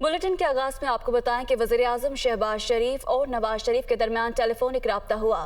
Bulletin के आगाज में आपको बताएं कि वज़ीर-ए-आज़म शहबाज शरीफ और नवाज शरीफ के दरमियान टेलीफोनिक राब्ता हुआ।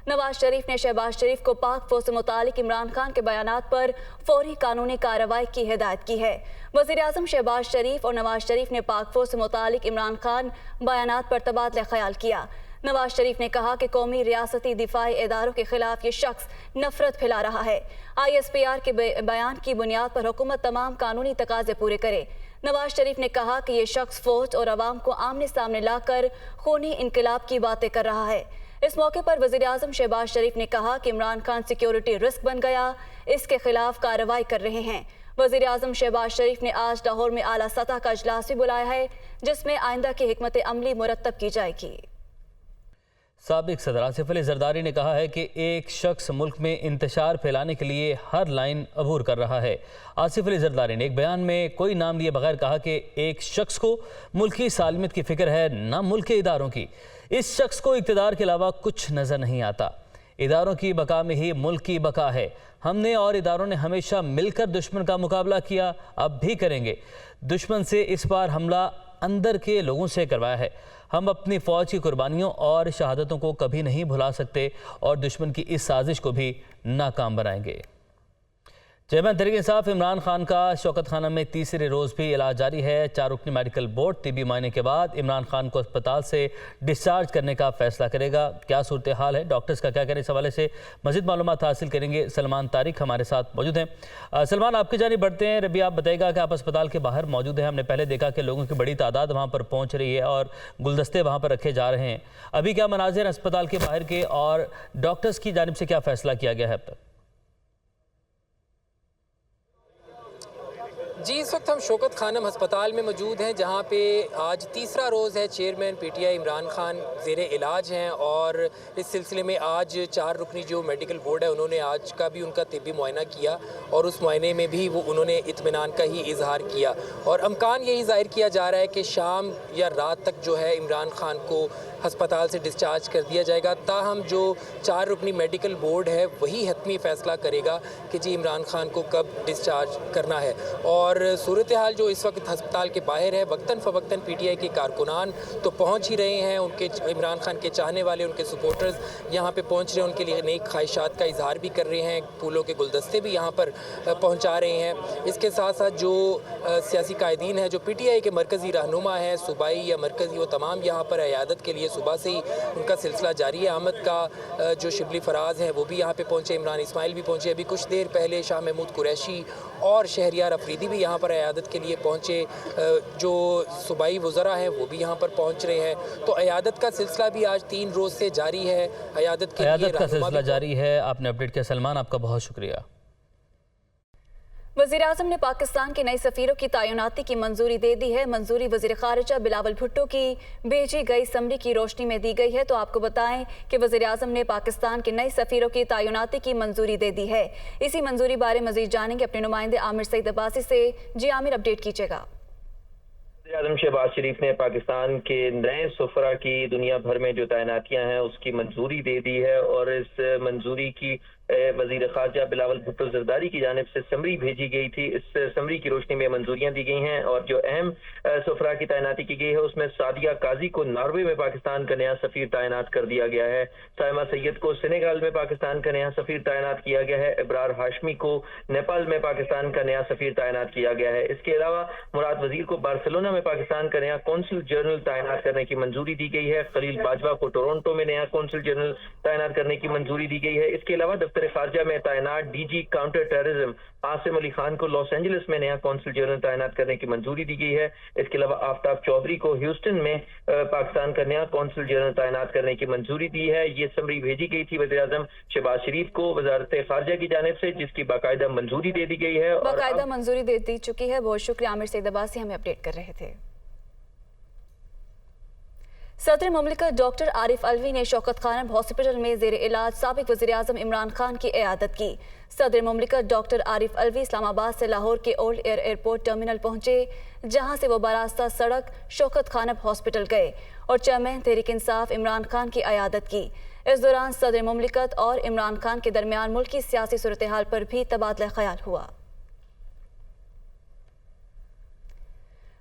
नवाज शरीफ ने शहबाज शरीफ को पाक फौज से मुतालिक इमरान खान के बयानात पर फौरी कानूनी कार्रवाई की हिदायत की है। वज़ीर-ए-आज़म शहबाज शरीफ और नवाज शरीफ ने पाक फौज से मुतालिक इमरान खान बयानात पर तबादला ख्याल किया। नवाज शरीफ ने कहा कि कौमी रियासती दिफाई इदारों के खिलाफ ये शख्स नफरत फैला रहा है। ISPR के बयान की बुनियाद पर हुकूमत तमाम कानूनी तकाजे पूरे करे। नवाज शरीफ ने कहा कि ये शख्स फौज और अवाम को आमने सामने लाकर खूनी इनकलाब की बातें कर रहा है। इस मौके पर वज़ीर-ए-आज़म शहबाज शरीफ ने कहा कि इमरान खान सिक्योरिटी रिस्क बन गया, इसके खिलाफ कार्रवाई कर रहे हैं। वज़ीर-ए-आज़म शहबाज शरीफ ने आज लाहौर में आला सतह का इजलास भी बुलाया है, जिसमें आइंदा की हिकमत अमली मुरतब की जाएगी। साबिक सदर आसिफ अली जरदारी ने कहा है कि एक शख्स मुल्क में इंतशार फैलाने के लिए हर लाइन अबूर कर रहा है। आसिफ अली जरदारी ने एक बयान में कोई नाम लिए बगैर कहा कि एक शख्स को मुल्क की सालमियत की फिक्र है, ना मुल्क के इदारों की। इस शख्स को इक़्तिदार के अलावा कुछ नज़र नहीं आता। इदारों की बका में ही मुल्क की बका है। हमने और इदारों ने हमेशा मिलकर दुश्मन का मुकाबला किया, अब भी करेंगे। दुश्मन से इस बार हमला अंदर के लोगों से करवाया है। हम अपनी फ़ौज की कुर्बानियों और शहादतों को कभी नहीं भुला सकते और दुश्मन की इस साजिश को भी नाकाम बनाएंगे। चेयरमैन तहरीक इंसाफ इमरान खान का शौकत खाना में तीसरे रोज़ भी इलाज जारी है। 4 रुकनी मेडिकल बोर्ड तिबी मुआयने के बाद इमरान खान को अस्पताल से डिस्चार्ज करने का फैसला करेगा। क्या सूरत हाल है, डॉक्टर्स का क्या कहने, इस हवाले से मज़ीद मालूमात हासिल करेंगे। सलमान तारिक हमारे साथ मौजूद हैं। सलमान, आपकी जानिब बढ़ते हैं। रबी, आप बताइएगा कि आप अस्पताल के बाहर मौजूद हैं। हमने पहले देखा कि लोगों की बड़ी तादाद वहाँ पर पहुँच रही है और गुलदस्ते वहाँ पर रखे जा रहे हैं। अभी क्या मनाज़िर अस्पताल के बाहर के और डॉक्टर्स की जानिब से क्या फ़ैसला किया गया है अब तक? जी, इस वक्त हम शौकत खानम अस्पताल में मौजूद हैं, जहां पे आज तीसरा रोज़ है। चेयरमैन PTI इमरान खान ज़ेरे इलाज हैं और इस सिलसिले में आज 4 रुकनी जो मेडिकल बोर्ड है उन्होंने आज का भी उनका तिब्बी मुआयना किया और उस मुआयने में भी वो उन्होंने इत्मीनान का ही इजहार किया और अमकान यही ज़ाहिर किया जा रहा है कि शाम या रात तक जो है इमरान खान को अस्पताल से डिस्चार्ज कर दिया जाएगा। ताहम जो 4 रुकनी मेडिकल बोर्ड है वही हतमी फ़ैसला करेगा कि जी इमरान खान को कब डिस्चार्ज करना है। और सूरत हाल जो इस वक्त अस्पताल के बाहर है, वक्तन फ़वक्तन PTI के कारकुनान तो पहुंच ही रहे हैं। उनके इमरान खान के चाहने वाले, उनके सपोर्टर्स यहाँ पे पहुंच रहे हैं, उनके लिए नेक ख्वाहिशात का इजहार भी कर रहे हैं। फूलों के गुलदस्ते भी यहाँ पर पहुँचा रहे हैं। इसके साथ साथ जो सियासी कायदीन है, जो PTI के मरकज़ी रहनुमा हैं, सूबाई या मरकज़ी, वो तमाम यहाँ पर अयादत के लिए सुबह से ही उनका सिलसिला जारी है। अहमद का जो शिबली फराज हैं वो भी यहाँ पे पहुँचे, इमरान इस्माइल भी पहुँचे। अभी कुछ देर पहले शाह महमूद कुरैशी और शहरियार अफरीदी भी यहाँ पर अयादत के लिए पहुँचे। जो सूबाई वज़रा हैं वो भी यहाँ पर पहुँच रहे हैं। तो अयादत का सिलसिला भी आज 3 रोज़ से जारी है। अयादत का सिलसिला जारी है। आपने अपडेट किया सलमान, आपका बहुत शुक्रिया। वज़ीर-ए-आज़म ने पाकिस्तान के नए सफ़ीरों की तैनाती की मंजूरी दे दी है। मंजूरी वज़ीर ख़ारिजा बिलावल भुट्टो की भेजी गई समरी की रोशनी में दी गई है। तो आपको बताएं कि वज़ीर-ए-आज़म ने पाकिस्तान के नए सफ़ीरों की तैनाती की मंजूरी दे दी है। इसी मंजूरी बारे मज़ीद जानेंगे अपने नुमाइंदे आमिर सईद अब्बासी से। जी आमिर, अपडेट कीजिएगा। वज़ीर-ए-आज़म शहबाज शरीफ ने पाकिस्तान के नए सफ़रा की दुनिया भर में जो तैनातियाँ हैं उसकी मंजूरी दे दी है और इस मंजूरी की वज़ीर ख़ारिजा बिलावल भुट्टो ज़रदारी की जानिब से समरी भेजी गई थी। इस समरी की रोशनी में मंजूरियाँ दी गई हैं और जो अहम सफ़रा की तैनाती की गई है उसमें सादिया काजी को नॉर्वे में पाकिस्तान का नया सफ़ीर तैनात कर दिया गया है। साइमा सैयद को सेनेगल में पाकिस्तान का नया सफ़ीर तैनात किया गया है। इब्रार हाशमी को नेपाल में पाकिस्तान का नया सफ़ीर तैनात किया गया है। इसके अलावा मुराद वज़ीर को बार्सिलोना में पाकिस्तान का नया कौंसल जनरल तैनात करने की मंजूरी दी गई है। खलील बाजवा को टोरंटो में नया कौंसल जनरल तैनात करने की मंजूरी दी गई है। इसके अलावा खारजा में तैनात DG counter terrorism Asim Ali Khan को लॉस एंजलिस में नया कौंसल जनरल तैनात करने की मंजूरी दी गई है। इसके अलावा आफ्ताब चौधरी को ह्यूस्टन में पाकिस्तान का नया कौंसल जनरल तैनात करने की मंजूरी दी है। ये समरी भेजी गई थी वज़ीर-ए-आज़म शहबाज शरीफ को वज़ारत खारजा की जानिब से, जिसकी बाकायदा मंजूरी दे दी गई है। बाकायदा मंजूरी दे दी चुकी है। बहुत शुक्रिया आमिर सईद अब्बासी, हमें अपडेट कर रहे थे। सदर मुमलिकत डॉक्टर आरिफ अलवी ने शौकत खानम हॉस्पिटल में ज़ेर इलाज साबिक वज़ीर-ए-आज़म इमरान खान की इयादत की। सदर मुमलिकत डॉक्टर आरिफ अलवी इस्लामाबाद से लाहौर के ओल्ड एयर एयरपोर्ट टर्मिनल पहुंचे, जहां से वो बरास्ता सड़क शौकत खानम हॉस्पिटल गए और चेयरमैन तहरीक इंसाफ इमरान खान की इयादत की। इस दौरान सदर मुमलिकत और इमरान खान के दरमियान मुल्की सियासी सूरत हाल पर भी तबादला ख्याल हुआ।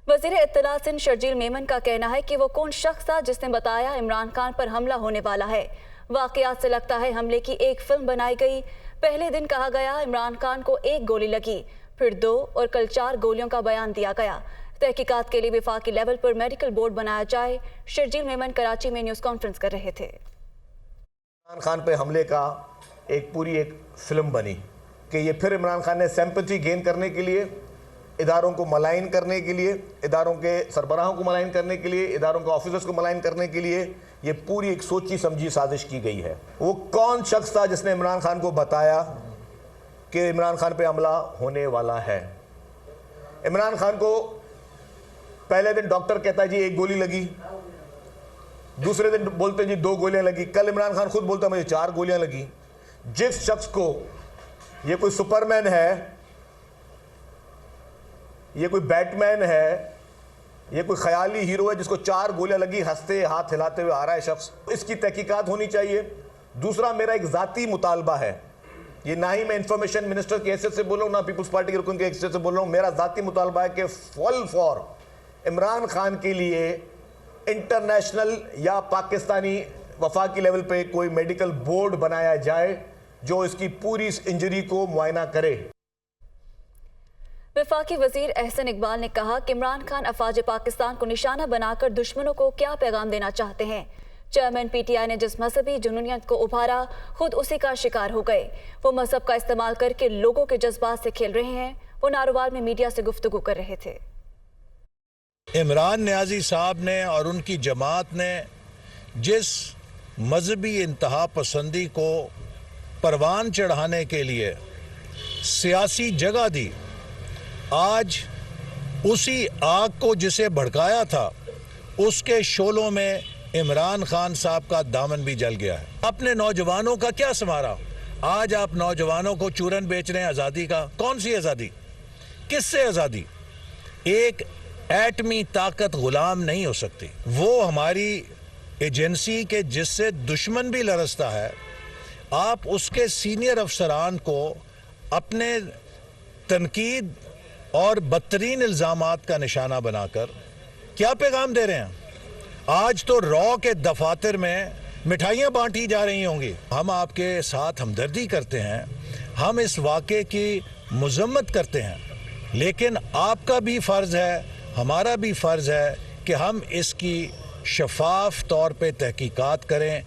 वज़ीर इत्तला सिंध शर्जील मेमन का कहना है कि वो कौन शख्स था जिसने बताया इमरान खान पर हमला होने वाला है। वाक़यात से लगता है हमले की एक फिल्म बनाई गई। पहले दिन कहा गया इमरान खान को 1 गोली लगी, फिर 2 और कल 4 गोलियों का बयान दिया गया। तहकीकात के लिए वफाकी लेवल पर मेडिकल बोर्ड बनाया जाए। शर्जील मेमन कराची में न्यूज़ कॉन्फ्रेंस कर रहे थे। इमरान खान पे हमले का एक फिल्म बनी कि ये फिर इमरान खान ने सिंपैथी गेन करने के लिए, इदारों को मलाइन करने के लिए, इदारों के सरबराहों को मलाइन करने के लिए, इदारों के ऑफिसर्स को मलाइन करने के लिए ये पूरी एक सोची समझी साजिश की गई है। वो कौन शख्स था जिसने इमरान खान को बताया कि इमरान खान पे हमला होने वाला है? इमरान खान को पहले दिन डॉक्टर कहता है जी 1 गोली लगी, दूसरे दिन बोलते जी 2 गोलियां लगी, कल इमरान खान खुद बोलता मुझे 4 गोलियां लगी। जिस शख्स को ये कोई सुपरमैन है, ये कोई बैटमैन है, ये कोई ख्याली हीरो है जिसको 4 गोलियां लगी, हंसते हाथ हिलाते हुए आ रहा है शख्स, इसकी तहकीकात होनी चाहिए। दूसरा मेरा एक ज़ाती मुतालबा है, ये ना ही मैं इंफॉर्मेशन मिनिस्टर की हैसियत से बोल रहा हूँ, ना पीपल्स पार्टी के रुकन की हैसियत से बोल रहा हूँ। मेरा ज़ाती मुतालबा है कि फुल फॉर इमरान खान के लिए इंटरनेशनल या पाकिस्तानी वफाकी लेवल पे कोई मेडिकल बोर्ड बनाया जाए जो इसकी पूरी इंजरी को मुआयना करे। वफाकी वजीर एहसन इकबाल ने कहा कि इमरान खान अफवाज पाकिस्तान को निशाना बनाकर दुश्मनों को क्या पैगाम देना चाहते हैं। चेयरमैन PTI ने जिस मजहबी जुनूनियत को उभारा, खुद उसी का शिकार हो गए। वो मजहब का इस्तेमाल करके लोगों के जज्बात से खेल रहे हैं। वो नारोवाल में मीडिया से गुफ्तगू कर रहे थे। इमरान नियाज़ी साहब ने और उनकी जमात ने जिस मजहबी इंतहा पसंदी को परवान चढ़ाने के लिए सियासी जगह दी, आज उसी आग को जिसे भड़काया था उसके शोलों में इमरान खान साहब का दामन भी जल गया है। अपने नौजवानों का क्या संवारा? आज आप नौजवानों को चूरन बेच रहे हैं आज़ादी का। कौन सी आज़ादी? किससे आज़ादी? एक एटमी ताकत गुलाम नहीं हो सकती। वो हमारी एजेंसी के जिससे दुश्मन भी लरसता है, आप उसके सीनियर अफसरान को अपने तनकीद और बदतरीन इल्ज़ामात का निशाना बनाकर क्या पैगाम दे रहे हैं? आज तो रॉ के दफातर में मिठाइयाँ बांटी जा रही होंगी। हम आपके साथ हमदर्दी करते हैं, हम इस वाक़े की मज़म्मत करते हैं, लेकिन आपका भी फ़र्ज़ है, हमारा भी फ़र्ज़ है कि हम इसकी शफाफ तौर पे तहकीकात करें।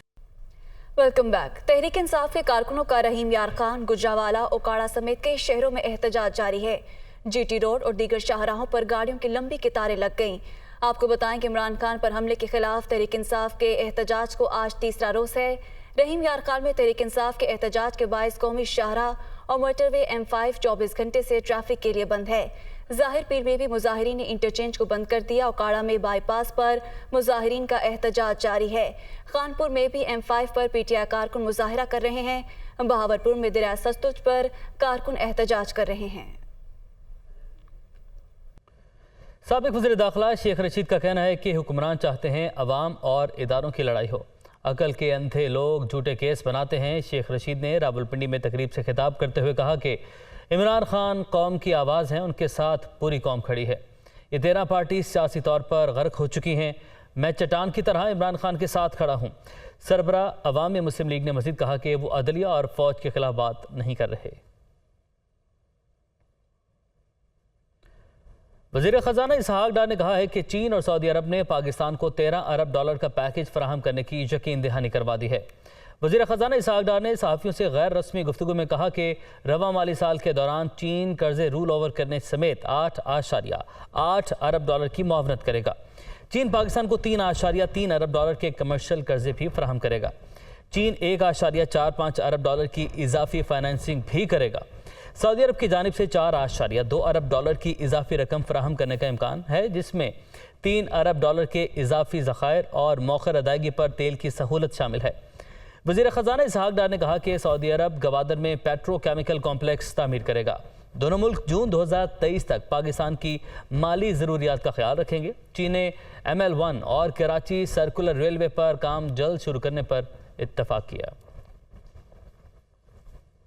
Welcome back. तहरीक इंसाफ के कारकुनों का रहीम यार खान, गुजरावाला, ओकाड़ा समेत कई शहरों में एहतजाज जारी है। GT रोड और दीगर शाहराहों पर गाड़ियों की लंबी कतारें लग गईं। आपको बताएं कि इमरान खान पर हमले के खिलाफ तहरीक इंसाफ के एहतजाज को आज तीसरा रोज है। रहीम यार खान में तहरीक इंसाफ के एहतजाज के बायस कौमी शाहराह और मोटरवे M5 24 घंटे से ट्रैफिक के लिए बंद है। ज़ाहिर पीर में भी मुजाहिरीन ने इंटरचेंज को बंद कर दिया। ओकाड़ा में बाईपास पर मुजाहिरीन का एहतजाज जारी है। खानपुर में भी M5 पर PTI कारकुन मुजाहिरा कर रहे हैं। बहावरपुर में दरिया सतलुज पर कारकुन एहतजाज कर रहे हैं। साबिक वज़ीर दाखिला शेख रशीद का कहना है कि हुक्मरान चाहते हैं अवाम और इदारों की लड़ाई हो। अकल के अंधे लोग झूठे केस बनाते हैं। शेख रशीद ने रावलपिंडी में तकरीब से खिताब करते हुए कहा कि इमरान खान कौम की आवाज़ हैं, उनके साथ पूरी कौम खड़ी है। ये 13 पार्टी सियासी तौर पर गर्क हो चुकी हैं। मैं चट्टान की तरह इमरान खान के साथ खड़ा हूँ। सरबरा अवामी मुस्लिम लीग ने मज़ीद कहा कि वो अदलिया और फ़ौज के खिलाफ बात नहीं कर रहे। वज़ीर ख़जाना इसहाक डार ने कहा है कि चीन और सऊदी अरब ने पाकिस्तान को $13 अरब का पैकेज फराहम करने की यकीन दहानी करवा दी है। वज़ीर ख़जाना इसहाक डार ने सहाफ़ियों से गैर रस्मी गुफ्तगू में कहा कि रवा माली साल के दौरान चीन कर्ज़े रूल ओवर करने समेत $8.8 अरब की मुआवनत करेगा। चीन पाकिस्तान को $3.3 अरब के कमर्शियल कर्ज़े भी फराहम करेगा। चीन $1.45 अरब की इजाफी फाइनेंसिंग भी करेगा। सऊदी अरब की जानिब से $4.2 अरब की इजाफी रकम फराहम करने का इम्कान है, जिसमें $3 अरब के इजाफी ज़खायर और मौखर अदायगी पर तेल की सहूलत शामिल है। वज़ीर ख़जाना इसहाक डार ने कहा कि सऊदी अरब गवादर में पेट्रोकेमिकल कॉम्प्लेक्स तामीर करेगा। दोनों मुल्क जून 2023 तक पाकिस्तान की माली ज़रूरियात का ख्याल रखेंगे। चीन ने ML1 और कराची सर्कुलर रेलवे पर काम जल्द शुरू करने पर इत्तफाक किया।